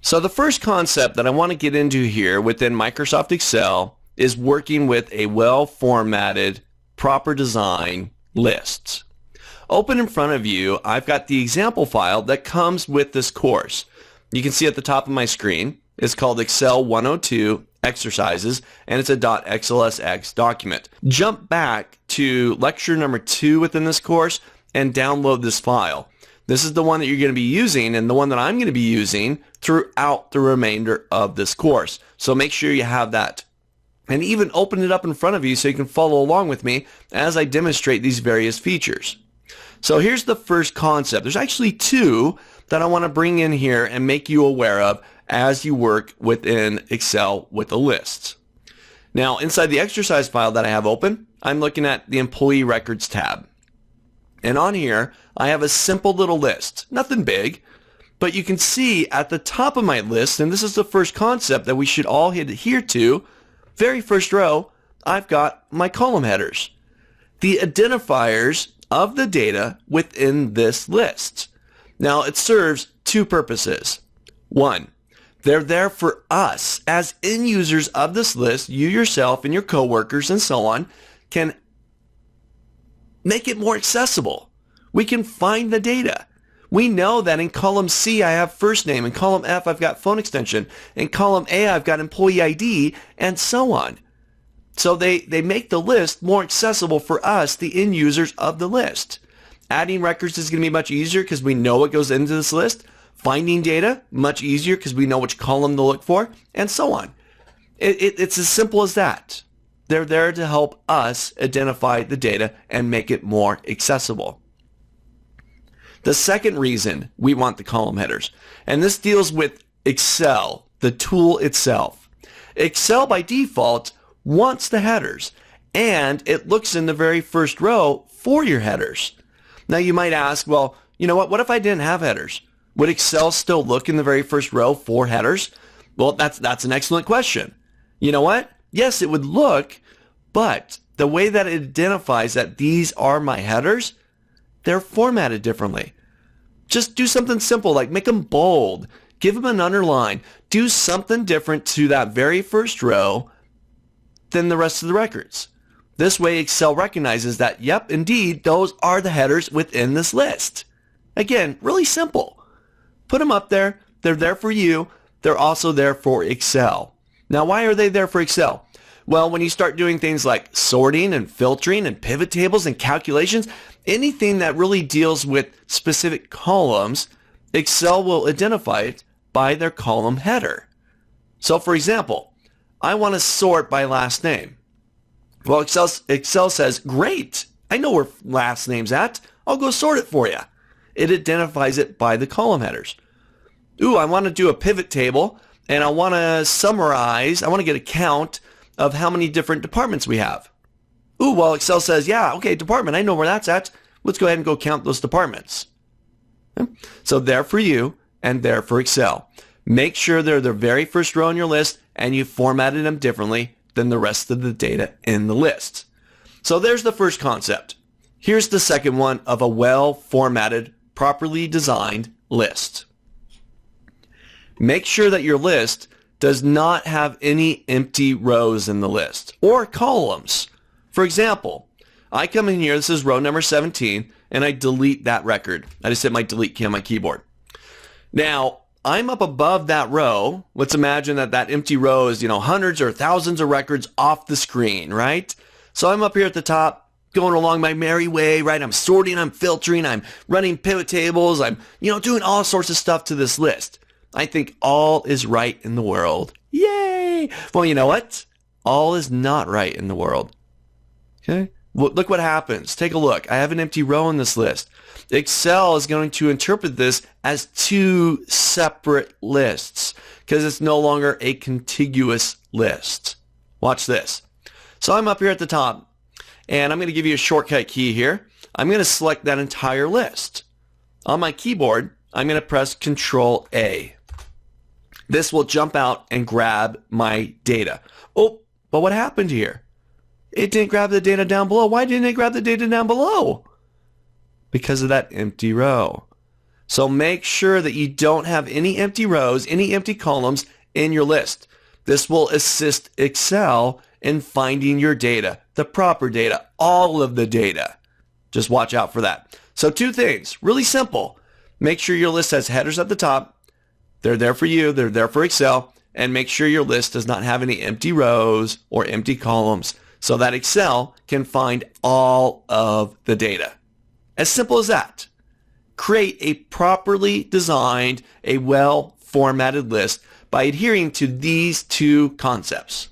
So the first concept that I want to get into here within Microsoft Excel is working with a well-formatted, proper design lists. Open in front of you, I've got the example file that comes with this course. You can see at the top of my screen, it's called Excel 102 Exercises, and it's a .xlsx document. Jump back to lecture number 2 within this course and download this file. This is the one that you're going to be using and the one that I'm going to be using throughout the remainder of this course. So make sure you have that. And even open it up in front of you so you can follow along with me as I demonstrate these various features. So here's the first concept. There's actually 2 that I want to bring in here and make you aware of as you work within Excel with the lists. Now, inside the exercise file that I have open, I'm looking at the Employee Records tab. And on here, I have a simple little list. Nothing big, but you can see at the top of my list, and this is the first concept that we should all adhere to, very first row, I've got my column headers, the identifiers of the data within this list. Now, it serves 2 purposes. 1, they're there for us as end users of this list. You yourself and your coworkers and so on can make it more accessible. We can find the data. We know that in column C I have first name, in column F I've got phone extension, in column A I've got employee ID, and so on. So they make the list more accessible for us, the end users of the list. Adding records is going to be much easier because we know what goes into this list. Finding data, much easier because we know which column to look for, and so on. It's as simple as that. They're there to help us identify the data and make it more accessible. The second reason we want the column headers, and this deals with Excel, the tool itself. Excel by default wants the headers, and it looks in the very first row for your headers. Now you might ask, well, you know what if I didn't have headers? Would Excel still look in the very first row for headers? Well, that's an excellent question. You know what? Yes, it would look, but the way that it identifies that these are my headers, they're formatted differently. Just do something simple like make them bold, give them an underline, do something different to that very first row than the rest of the records. This way Excel recognizes that, yep, indeed, those are the headers within this list. Again, really simple. Put them up there. They're there for you. They're also there for Excel. Now, why are they there for Excel? Well, when you start doing things like sorting and filtering and pivot tables and calculations, anything that really deals with specific columns, Excel will identify it by their column header. So, for example, I want to sort by last name. Well, Excel says, great, I know where last name's at. I'll go sort it for you. It identifies it by the column headers. Ooh, I want to do a pivot table, and I want to summarize. I want to get a count of how many different departments we have. Ooh, well, Excel says, yeah, okay, department, I know where that's at. Let's go ahead and go count those departments. Okay. So there for you and there for Excel. Make sure they're the very first row on your list and you formatted them differently than the rest of the data in the list. So there's the first concept. Here's the second one of a well-formatted, properly designed list. Make sure that your list does not have any empty rows in the list or columns. For example, I come in here, this is row number 17, and I delete that record. I just hit my delete key on my keyboard. Now, I'm up above that row. Let's imagine that empty row is, hundreds or thousands of records off the screen, right? So I'm up here at the top, going along my merry way, right? I'm sorting, I'm filtering, I'm running pivot tables, I'm, doing all sorts of stuff to this list. I think all is right in the world. Yay! Well, you know what? All is not right in the world. Okay? Well, look what happens. Take a look. I have an empty row in this list. Excel is going to interpret this as 2 separate lists because it's no longer a contiguous list. Watch this. So I'm up here at the top, and I'm going to give you a shortcut key here. I'm going to select that entire list. On my keyboard, I'm going to press Control A. This will jump out and grab my data. Oh, but what happened here? It didn't grab the data down below. Why didn't it grab the data down below? Because of that empty row. So make sure that you don't have any empty rows, any empty columns in your list. This will assist Excel in finding your data, the proper data, all of the data. Just watch out for that. So 2 things, really simple. Make sure your list has headers at the top. They're there for you. They're there for Excel. And make sure your list does not have any empty rows or empty columns so that Excel can find all of the data. As simple as that. Create a properly designed, a well-formatted list by adhering to these 2 concepts.